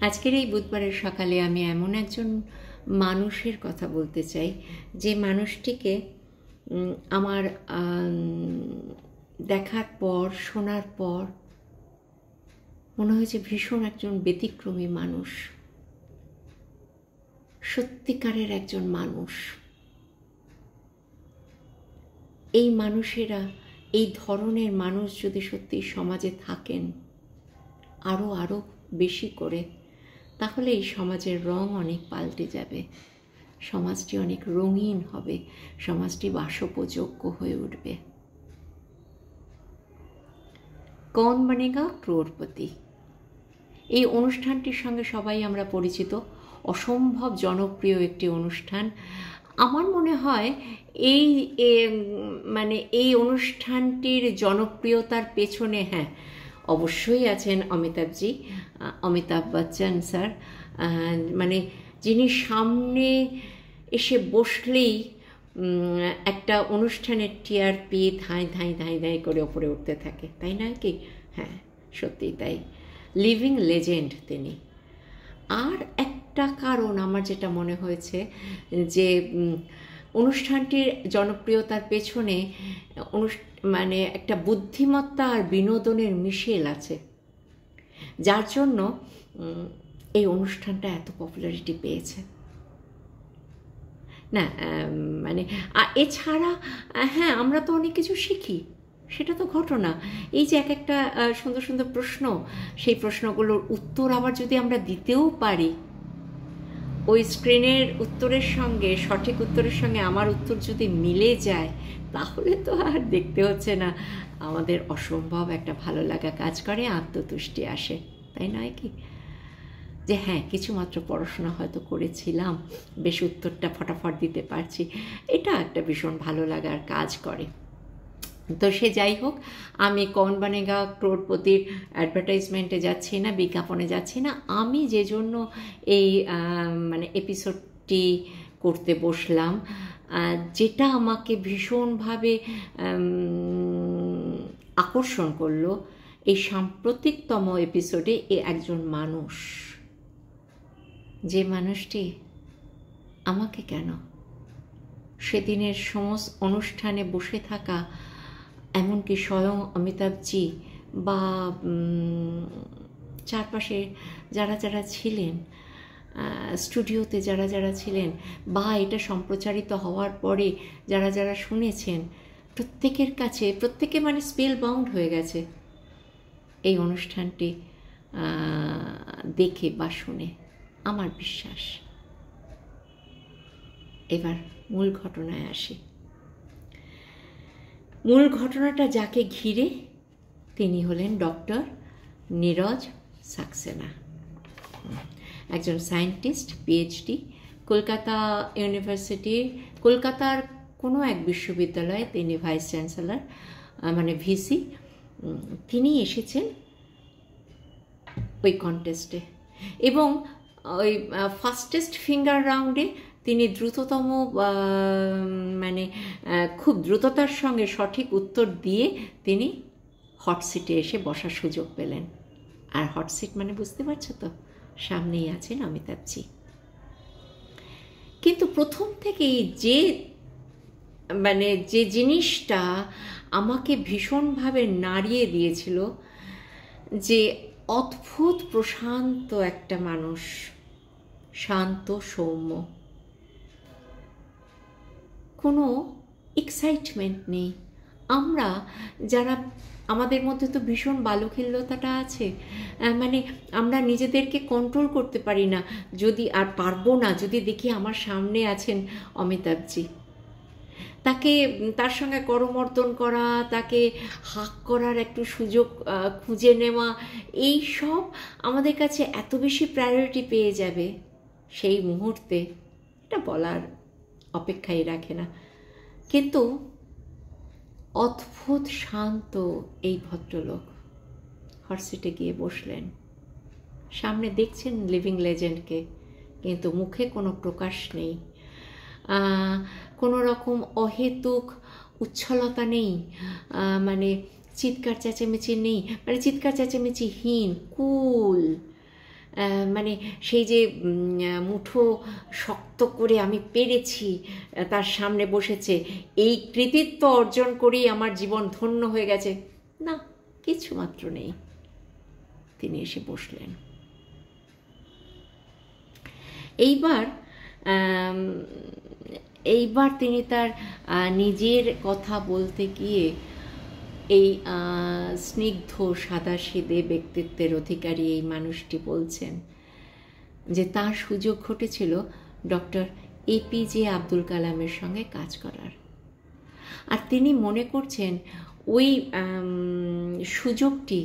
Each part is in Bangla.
আজকের এই বুধবারের সকালে আমি এমন একজন মানুষের কথা বলতে চাই যে মানুষটিকে আমার দেখার পর শোনার পর মনে হয়েছে ভীষণ একজন ব্যতিক্রমী মানুষ, সত্যিকারের একজন মানুষ। এই মানুষেরা, এই ধরনের মানুষ যদি সত্যি সমাজে থাকেন আরও আরও বেশি করে, তাহলে এই সমাজের রং অনেক পাল্টে যাবে, সমাজটি অনেক রঙিন হবে, সমাজটি বাসোপযোগ্য হয়ে উঠবে। কৌন বনেগা ক্রোড়পতি, এই অনুষ্ঠানটির সঙ্গে সবাই আমরা পরিচিত। অসম্ভব জনপ্রিয় একটি অনুষ্ঠান। আমার মনে হয় এই অনুষ্ঠানটির জনপ্রিয়তার পেছনে অবশ্যই আছেন অমিতাভজি, অমিতাভ বচ্চন স্যার। যিনি সামনে এসে বসলেই একটা অনুষ্ঠানের টিআরপি ধাঁই ধাঁই ধাঁই ধাঁই করে ওপরে উঠতে থাকে, তাই নয় কি? হ্যাঁ, সত্যিই তাই। লিভিং লেজেন্ড তিনি। আর একটা কারণ আমার যেটা মনে হয়েছে যে অনুষ্ঠানটির জনপ্রিয়তার পেছনে একটা বুদ্ধিমত্তা আর বিনোদনের মিশেল আছে, যার জন্য এই অনুষ্ঠানটা এত পপুলারিটি পেয়েছে। না এছাড়া আমরা তো অনেক কিছু শিখি, সেটা তো ঘটনা। এই যে এক একটা সুন্দর সুন্দর প্রশ্ন, সেই প্রশ্নগুলোর উত্তর আবার যদি আমরা দিতেও পারি, ওই স্ক্রিনের উত্তরের সঙ্গে, সঠিক উত্তরের সঙ্গে আমার উত্তর যদি মিলে যায়, তাহলে তো আর দেখতে হচ্ছে না, আমাদের অসম্ভব একটা ভালো লাগা কাজ করে, আত্মতুষ্টি আসে, তাই নয় কি? যে কিছুমাত্র পড়াশোনা হয়তো করেছিলাম, বেশ উত্তরটা ফটাফট দিতে পারছি, এটা একটা ভীষণ ভালো লাগার কাজ করে। তো সে যাই হোক, আমি কৌন বনেগা ক্রোড়পতির অ্যাডভার্টাইজমেন্টে যাচ্ছি না, বিজ্ঞাপনে যাচ্ছি না। আমি যে জন্য এই এপিসোডটি করতে বসলাম, যেটা আমাকে ভীষণভাবে আকর্ষণ করলো, এই সাম্প্রতিকতম এপিসোডে একজন মানুষ, যে মানুষটি আমাকে কেন সেদিনের সমস্ত অনুষ্ঠানে বসে থাকা, এমনকি স্বয়ং অমিতাভজি বা চারপাশে যারা যারা ছিলেন, স্টুডিওতে যারা যারা ছিলেন, বা এটা সম্প্রচারিত হওয়ার পরে যারা যারা শুনেছেন, প্রত্যেকের কাছে প্রত্যেকে স্পেল বাউন্ড হয়ে গেছে এই অনুষ্ঠানটি দেখে বা শুনে, আমার বিশ্বাস। এবার মূল ঘটনায় আসি। মূল ঘটনাটা যাকে ঘিরে, তিনি হলেন ডক্টর নীরজ সাক্সেনা, একজন সায়েন্টিস্ট, পিএইচডি, কলকাতা ইউনিভার্সিটির কলকাতার কোনো এক বিশ্ববিদ্যালয়ে তিনি ভাইস চ্যান্সেলর, ভিসি। তিনি এসেছেন ওই কন্টেস্টে, এবং ওই ফাস্টেস্ট ফিঙ্গার রাউন্ডে তিনি দ্রুততম খুব দ্রুততার সঙ্গে সঠিক উত্তর দিয়ে তিনি হট সিটে এসে বসার সুযোগ পেলেন। আর হট সিট বুঝতে পারছো তো, সামনেই আছেন অমিতাভজি। কিন্তু প্রথম থেকেই যে জিনিসটা আমাকে ভীষণভাবে নাড়িয়ে দিয়েছিল, যে অদ্ভুত প্রশান্ত একটা মানুষ, শান্ত সৌম্য, কোনো এক্সাইটমেন্ট নেই। আমরা যারা, আমাদের মধ্যে তো ভীষণ বালুখিল্যতাটা আছে, আমরা নিজেদেরকে কন্ট্রোল করতে পারি না, যদি আর পারবো না যদি দেখি আমার সামনে আছেন অমিতাভজি। তার সঙ্গে করমর্দন করা, তাকে হাক করার একটু সুযোগ খুঁজে নেওয়া, এই সব আমাদের কাছে এত বেশি প্রায়োরিটি পেয়ে যাবে সেই মুহূর্তে, এটা বলার অপেক্ষাই রাখে না। কিন্তু অদ্ভুত শান্ত এই ভদ্রলোক হট সিটে গিয়ে বসলেন, সামনে দেখছেন লিভিং লেজেন্ডকে, কিন্তু মুখে কোনো প্রকাশ নেই, কোনো রকম অহেতুক উচ্ছলতা নেই, চিৎকার চেঁচামেচি নেই, চিৎকার চেঁচামেচিহীন, কুল, মানে সেই যে মুঠো শক্ত করে আমি পেরেছি তার সামনে বসেছে, এই কৃতিত্ব অর্জন করেই আমার জীবন ধন্য হয়ে গেছে, না, কিছু মাত্র নেই। তিনি এসে বসলেন। এইবার তিনি তার নিজের কথা বলতে গিয়ে এই স্নিগ্ধ সাদাসিধে ব্যক্তিত্বের অধিকারী এই মানুষটি বলছেন যে তার সুযোগ ঘটেছিল ডক্টর এপিজে আব্দুল কালামের সঙ্গে কাজ করার, আর তিনি মনে করছেন ওই সুযোগটি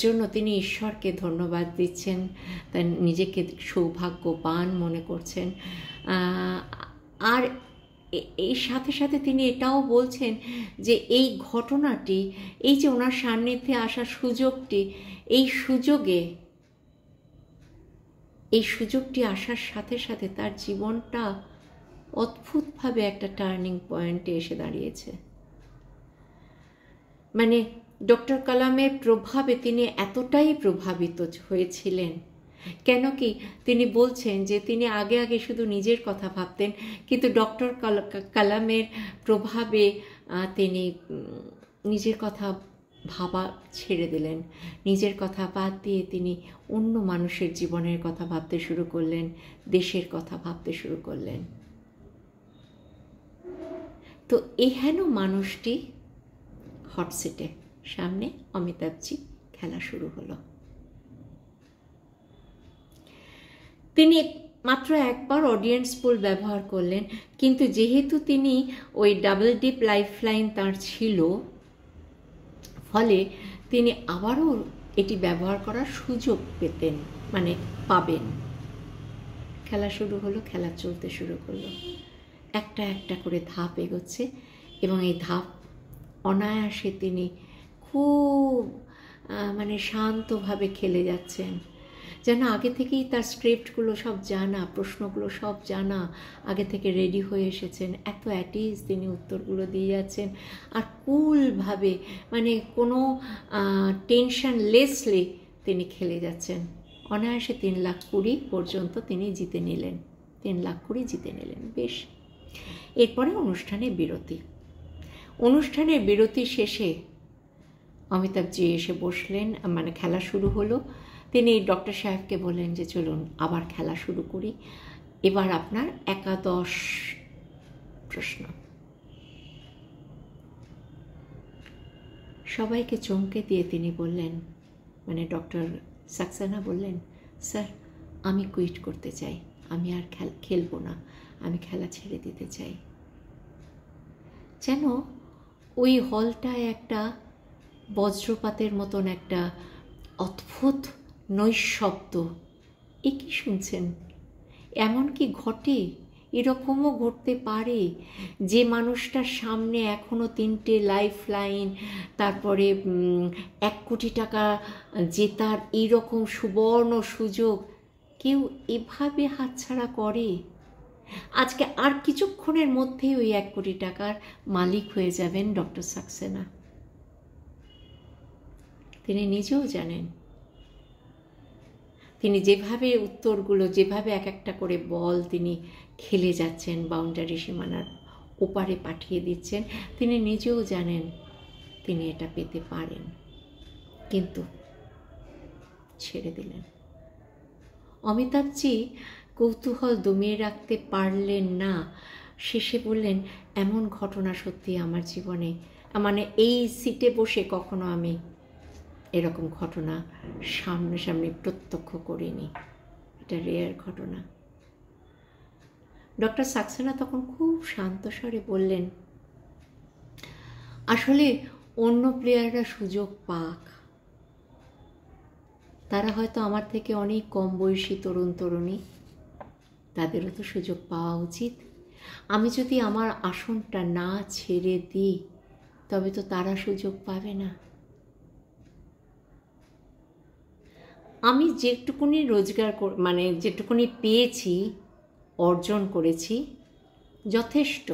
জন্য তিনি ঈশ্বরকে ধন্যবাদ দিচ্ছেন, তার নিজেকে সৌভাগ্যবান মনে করছেন। আর এই সাথে সাথে তিনি এটাও বলছেন যে এই ঘটনাটি, এই যে ওনার সান্নিধ্যে আসার সুযোগটি, এই সুযোগটি আসার সাথে সাথে তার জীবনটা অদ্ভুতভাবে একটা টার্নিং পয়েন্টে এসে দাঁড়িয়েছে। মানে ডক্টর কালামের প্রভাবে তিনি এতটাই প্রভাবিত হয়েছিলেন, কেন কি তিনি বলছেন যে তিনি আগে শুধু নিজের কথা ভাবতেন, কিন্তু ডক্টর কালামের প্রভাবে তিনি নিজের কথা ভাবা ছেড়ে দিলেন, নিজের কথা বাদ দিয়ে তিনি অন্য মানুষের জীবনের কথা ভাবতে শুরু করলেন, দেশের কথা ভাবতে শুরু করলেন। তো এহেন মানুষটি হটসিটে, সামনে অমিতাভজি, খেলা শুরু হলো। তিনি মাত্র একবার অডিয়েন্স পোল ব্যবহার করলেন, কিন্তু যেহেতু তিনি ওই ডাবল ডিপ লাইফলাইন তার ছিল, ফলে তিনি আবারও এটি ব্যবহার করার সুযোগ পাবেন। খেলা শুরু হলো, খেলা চলতে শুরু করলো, একটা একটা করে ধাপ এগোচ্ছে, এবং এই ধাপ অনায়াসে তিনি খুব শান্তভাবে খেলে যাচ্ছেন, যেন আগে থেকেই তার স্ক্রিপ্টগুলো সব জানা, প্রশ্নগুলো সব জানা, আগে থেকে রেডি হয়ে এসেছেন, এত অ্যাটিজ তিনি উত্তরগুলো দিয়ে যাচ্ছেন, আর কুলভাবে কোনো টেনশনলেসলি তিনি খেলে যাচ্ছেন। অনায়াসে 3,20,000 পর্যন্ত তিনি জিতে নিলেন, 3,20,000 জিতে নিলেন। বেশ, এরপরে অনুষ্ঠানের বিরতি শেষে অমিতাভজি এসে বসলেন, খেলা শুরু হলো। তিনি ডক্টর সাহেবকে বললেন যে চলুন আবার খেলা শুরু করি, এবার আপনার একাদশ প্রশ্ন। সবাইকে চমকে দিয়ে তিনি বললেন, ডক্টর সাক্সেনা বললেন, স্যার আমি কুইট করতে চাই, আমি আর খেলবো না, আমি খেলা ছেড়ে দিতে চাই। যেন ওই হলটায় একটা বজ্রপাতের মতন একটা অদ্ভুত নৈশব্দ। এ কি শুনছেন? এমন কি ঘটে? এরকমও ঘটতে পারে যে মানুষটার সামনে এখনও 3টে লাইফ লাইন, তারপরে 1 কোটি টাকা জেতার এইরকম সুবর্ণ সুযোগ, কেউ এভাবে হাতছাড়া করে? আজকে আর কিছুক্ষণের মধ্যেই ওই 1 কোটি টাকার মালিক হয়ে যাবেন ডক্টর সাক্সেনা। তিনি নিজেও জানেন, তিনি যেভাবে উত্তরগুলো, যেভাবে এক একটা করে বল তিনি খেলে যাচ্ছেন, বাউন্ডারি সীমানার ওপারে পাঠিয়ে দিচ্ছেন, তিনি নিজেও জানেন তিনি এটা পেতে পারেন, কিন্তু ছেড়ে দিলেন। অমিতাভজি কৌতূহল দমিয়ে রাখতে পারলেন না, শেষে বললেন, এমন ঘটনা সত্যি আমার জীবনে, এই সিটে বসে কখনো আমি এরকম ঘটনা সামনাসামনি প্রত্যক্ষ করিনি, এটা রেয়ার ঘটনা। ডক্টর সাক্সেনা তখন খুব শান্ত স্বরে বললেন, আসলে অন্য প্লেয়াররা সুযোগ পাক, তারা হয়তো আমার থেকে অনেক কম বয়সী তরুণ তরুণী, তাদেরও তো সুযোগ পাওয়া উচিত। আমি যদি আমার আসনটা না ছেড়ে দিই তবে তো তারা সুযোগ পাবে না। আমি যেটুকুনি রোজগার যেটুকুনি পেয়েছি, অর্জন করেছি, যথেষ্ট,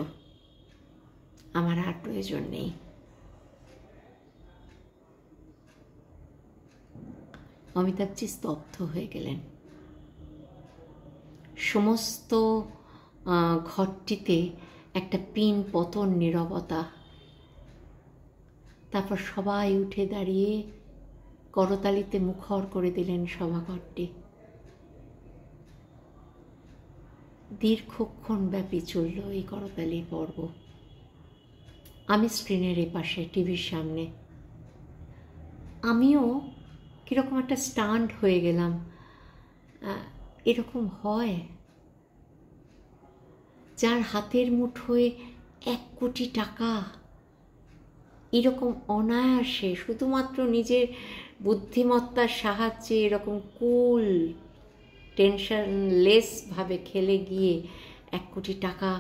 আমার আর প্রয়োজন নেই। অমিতাভজি স্তব্ধ হয়ে গেলেন। সমস্ত ঘরটিতে একটা পিন পতন নীরবতা। তারপর সবাই উঠে দাঁড়িয়ে করতালিতে মুখর করে দিলেন সভাঘরটি। দীর্ঘক্ষণ ব্যাপী চলল এই করতালি পর্ব। আমি স্ক্রিনের এপাশে টিভির সামনে, আমিও কীরকম একটা স্টান্ড হয়ে গেলাম। এরকম হয়? যার হাতের মুঠোয় 1 কোটি টাকা এরকম অনায়াসে শুধুমাত্র নিজের বুদ্ধিমত্তার সাহায্যে এরকম কুল টেনশনলেসভাবে খেলে গিয়ে 1 কোটি টাকা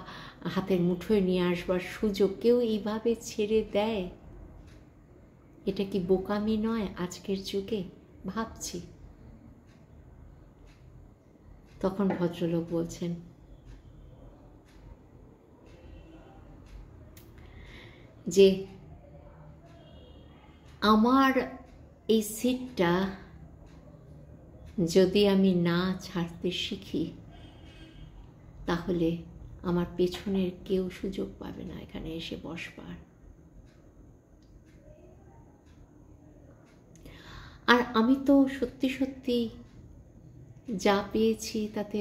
হাতের মুঠোয় নিয়ে আসবার সুযোগ কেউ এইভাবে ছেড়ে দেয়? এটা কি বোকামি নয় আজকের যুগে? ভাবছি। তখন ভদ্রলোক বলছেন, যে আমার এই সিটটা যদি আমি না ছাড়তে শিখি তাহলে আমার পেছনের কেউ সুযোগ পাবে না এখানে এসে বসবার। আর আমি তো সত্যি সত্যি যা পেয়েছি তাতে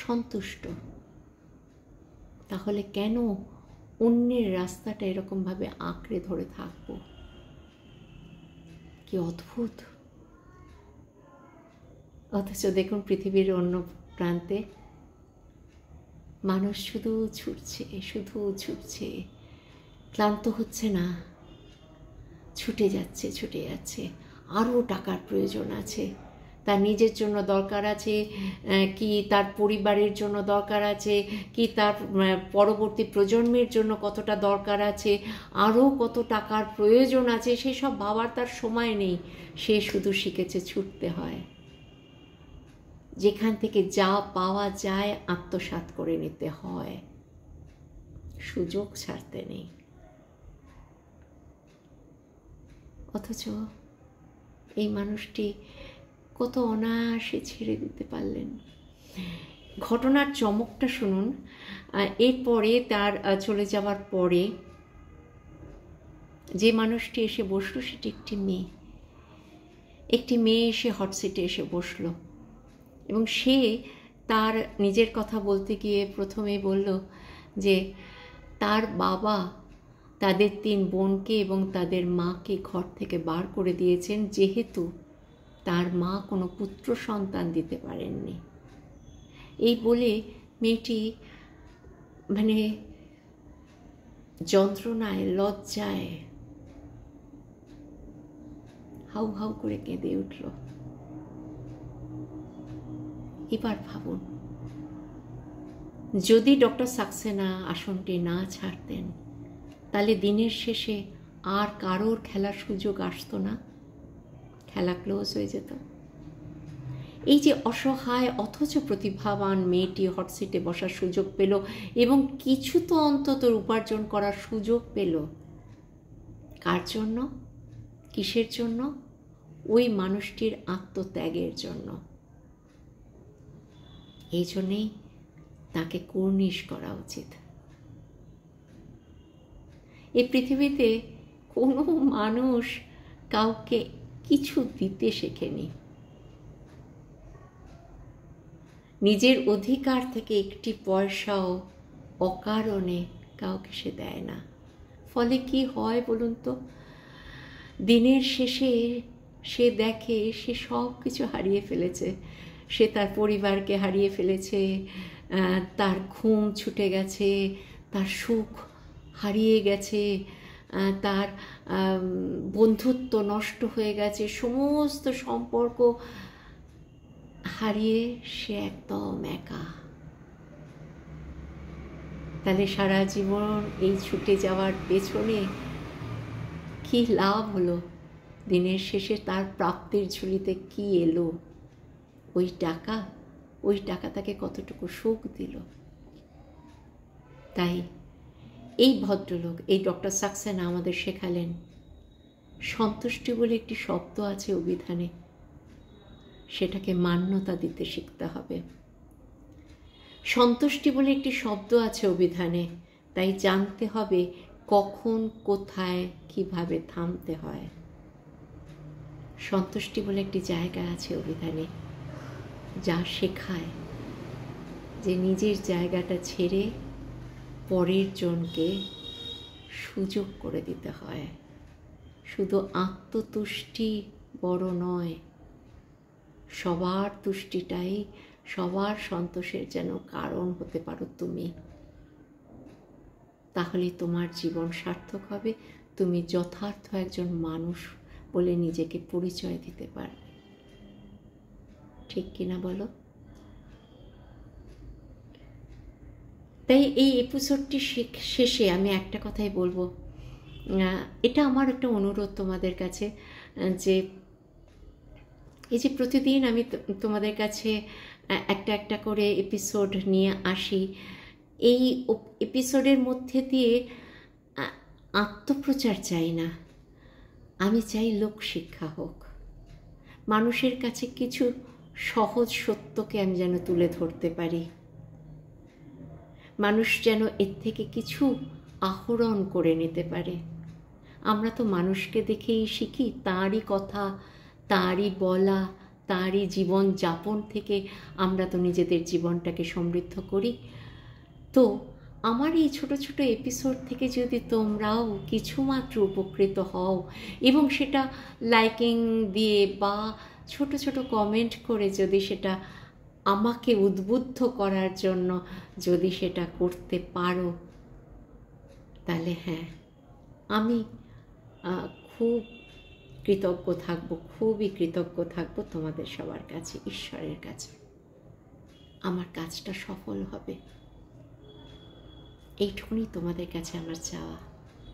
সন্তুষ্ট। তাহলে কেন অন্যের রাস্তাটা এরকমভাবে আঁকড়ে ধরে থাকব? কি অদ্ভুত! অথচ দেখুন পৃথিবীর অন্য প্রান্তে মানুষ শুধু ছুটছে, ক্লান্ত হচ্ছে না, ছুটে যাচ্ছে। আরও টাকার প্রয়োজন আছে, তার নিজের জন্য দরকার আছে, কি তার পরিবারের জন্য দরকার আছে, কি তার পরবর্তী প্রজন্মের জন্য কতটা দরকার আছে, আরও কত টাকার প্রয়োজন আছে, সেসব ভাবার তার সময় নেই। সে শুধু শিখেছে ছুটতে হয়, যেখান থেকে যা পাওয়া যায় আত্মসাৎ করে নিতে হয়, সুযোগ ছাড়তে নেই। অথচ এই মানুষটি কত অনায়াসে ছেড়ে দিতে পারলেন। ঘটনার চমকটা শুনুন। এরপরে তার চলে যাওয়ার পরে যে মানুষটি এসে বসলো সেটি একটি মেয়ে এসে হটসিটে এসে বসলো এবং সে তার নিজের কথা বলতে গিয়ে প্রথমে বলল যে তার বাবা তাদের 3 বোনকে এবং তাদের মাকে ঘর থেকে বার করে দিয়েছেন, যেহেতু তার মা কোনো পুত্র সন্তান দিতে পারেননি। এই বলে মেয়েটি মানে যন্ত্রণায় লজ্জায় হাউ হাউ করে কেঁদে উঠল। এবার ভাবুন, যদি ডক্টর সাক্সেনা আসনটি না ছাড়তেন তাহলে দিনের শেষে আর কারোর খেলার সুযোগ আসতো না, খেলা ক্লোজ হয়ে যেত। এই যে অসহায় অথচ প্রতিভাবান মেয়েটি হটসিটে বসার সুযোগ পেল এবং কিছু তো অন্তত উপার্জন করার সুযোগ পেল। কার জন্য? কিসের জন্য? ওই মানুষটির আত্মত্যাগের জন্য। এই জন্যেই তাকে কুর্নিশ করা উচিত। এই পৃথিবীতে কোনো মানুষ কাউকে কিছু দিতে শেখেনি। নিজের অধিকার থেকে একটি পয়সাও অকারণে কাউকে সে দেয় না। ফলে কি হয় বলুন তো? দিনের শেষে সে দেখে সে সব কিছু হারিয়ে ফেলেছে। সে তার পরিবারকে হারিয়ে ফেলেছে, তার ঘুম ছুটে গেছে, তার সুখ হারিয়ে গেছে, তার বন্ধুত্ব নষ্ট হয়ে গেছে, সমস্ত সম্পর্ক হারিয়ে সে একদম একা। তাহলে সারা জীবন এই ছুটে যাওয়ার পেছনে কি লাভ হলো? দিনের শেষে তার প্রাপ্তির ঝুলিতে কি এলো? ওই টাকা তাকে কতটুকু সুখ দিল? তাই এই ভদ্রলোক, এই ডক্টর সাক্সেনা আমাদের শেখালেন সন্তুষ্টি বলে একটি শব্দ আছে অভিধানে, সেটাকে মান্যতা দিতে শিখতে হবে। সন্তুষ্টি বলে একটি শব্দ আছে অভিধানে, তাই জানতে হবে কখন, কোথায়, কিভাবে থামতে হয়। সন্তুষ্টি বলে একটি জায়গা আছে অভিধানে, যা শেখায় যে নিজের জায়গাটা ছেড়ে পরের জনকে সুযোগ করে দিতে হয়। শুধু আত্মতুষ্টি বড় নয়, সবার তুষ্টিটাই, সবার সন্তোষের যেন কারণ হতে পারো তুমি। তাহলে তোমার জীবন সার্থক হবে, তুমি যথার্থ একজন মানুষ বলে নিজেকে পরিচয় দিতে পারবে। ঠিক কিনা বলো? তাই এই এপিসোডটি শেষে আমি একটা কথাই বলবো, এটা আমার একটা অনুরোধ তোমাদের কাছে, যে এই যে প্রতিদিন আমি তোমাদের কাছে একটা একটা করে এপিসোড নিয়ে আসি, এই এপিসোডের মধ্যে দিয়ে আত্মপ্রচার চাই না, আমি চাই লোকশিক্ষা হোক। মানুষের কাছে কিছু সহজ সত্যকে আমি যেন তুলে ধরতে পারি, মানুষ যেন এর থেকে কিছু আহরণ করে নিতে পারে। আমরা তো মানুষকে দেখেই শিখি, তাঁরই কথা, তাঁরই বলা, তাঁরই জীবন যাপন থেকে আমরা তো নিজেদের জীবনটাকে সমৃদ্ধ করি। তো আমার এই ছোট ছোট এপিসোড থেকে যদি তোমরাও কিছুমাত্র উপকৃত হও, এবং সেটা লাইকিং দিয়ে বা ছোট ছোট কমেন্ট করে যদি সেটা আমাকে উদ্বুদ্ধ করার জন্য যদি সেটা করতে পারো, তাহলে হ্যাঁ, আমি খুব কৃতজ্ঞ থাকব, খুবই কৃতজ্ঞ থাকব তোমাদের সবার কাছে, ঈশ্বরের কাছে। আমার কাজটা সফল হবে, এইটুকুনি তোমাদের কাছে আমার চাওয়া।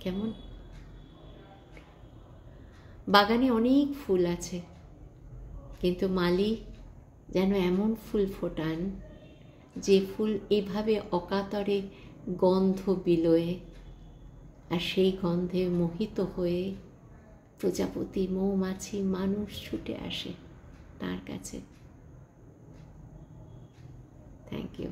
কেমন? বাগানে অনেক ফুল আছে, কিন্তু মালি যেন এমন ফুল ফোটান যে ফুল এভাবে অকাতরে গন্ধ বিলোয়, আর সেই গন্ধে মোহিত হয়ে প্রজাপতি, মৌমাছি, মানুষ ছুটে আসে তার কাছে। Thank you.